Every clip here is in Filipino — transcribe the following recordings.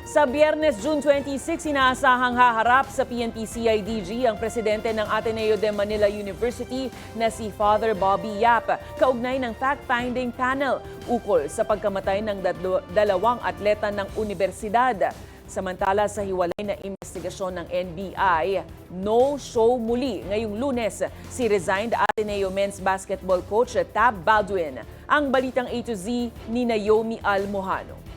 Sa Biyernes, June 26, inaasahang haharap sa PNP-CIDG ang presidente ng Ateneo de Manila University na si Father Bobby Yap, kaugnay ng fact-finding panel ukol sa pagkamatay ng dalawang atleta ng universidad. Samantala sa hiwalay na investigasyon ng NBI, no-show muli ngayong Lunes si resigned Ateneo men's basketball coach Tab Baldwin. Ang balitang A to Z ni Naomi Almojano.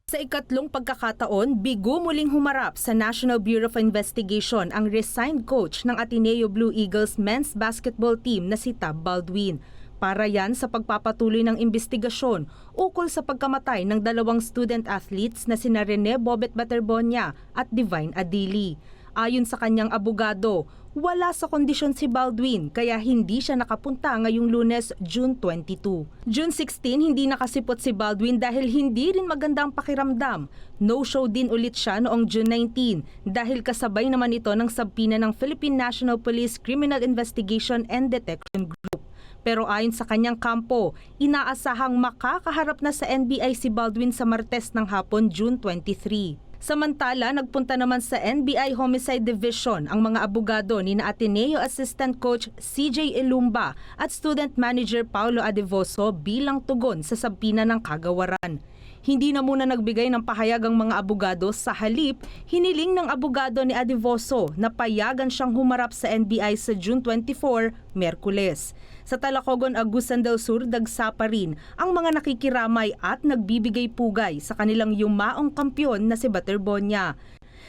Sa ikatlong pagkakataon, bigo muling humarap sa National Bureau of Investigation ang resigned coach ng Ateneo Blue Eagles men's basketball team na si Tab Baldwin. Para yan sa pagpapatuloy ng investigasyon ukol sa pagkamatay ng dalawang student athletes na sina Rene Bobet Baterbonia at Divine Adili. Ayon sa kanyang abogado, wala sa kondisyon si Baldwin kaya hindi siya nakapunta ngayong Lunes, June 22. June 16, hindi nakasipot si Baldwin dahil hindi rin magandang pakiramdam. No-show din ulit siya noong June 19 dahil kasabay naman ito ng sabpina ng Philippine National Police Criminal Investigation and Detection Group. Pero ayon sa kanyang kampo, inaasahang makakaharap na sa NBI si Baldwin sa Martes ng hapon, June 23. Samantala, nagpunta naman sa NBI Homicide Division ang mga abogado ni Ateneo Assistant Coach CJ Ilumba at Student Manager Paulo Adevoso bilang tugon sa sabpina ng kagawaran. Hindi na muna nagbigay ng pahayag ang mga abogado, sa halip, hiniling ng abogado ni Adevoso na payagan siyang humarap sa NBI sa June 24, Miyerkules. Sa Talacogon, Agusan del Sur, dagsa pa rin ang mga nakikiramay at nagbibigay pugay sa kanilang yumaong kampyon na si Baterbonia.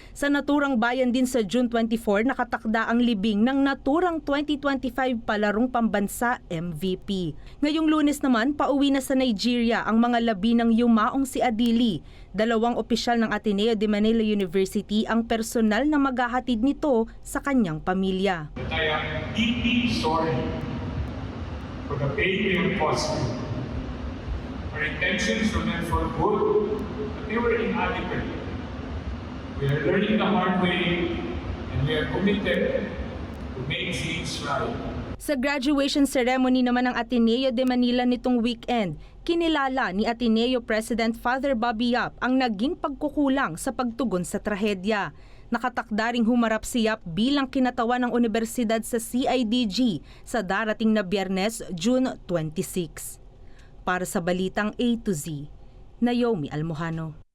Sa naturang bayan din sa June 24, nakatakda ang libing ng naturang 2025 palarong pambansa MVP. Ngayong Lunes naman, pauwi na sa Nigeria ang mga labi ng yumaong si Adili. Dalawang opisyal ng Ateneo de Manila University ang personal na maghahatid nito sa kanyang pamilya. I am deeply sorry for the pain we have caused you. Our intentions were meant for good, but they were inadequate. We are learning the hard way, and we are committed to make things right. Sa graduation ceremony naman ng Ateneo de Manila nitong weekend, kinilala ni Ateneo President Father Bobby Yap ang naging pagkukulang sa pagtugon sa trahedya. Nakatakda ring humarap si Yap bilang kinatawan ng universidad sa CIDG sa darating na Biyernes, June 26. Para sa Balitang A to Z, Naomi Almojano.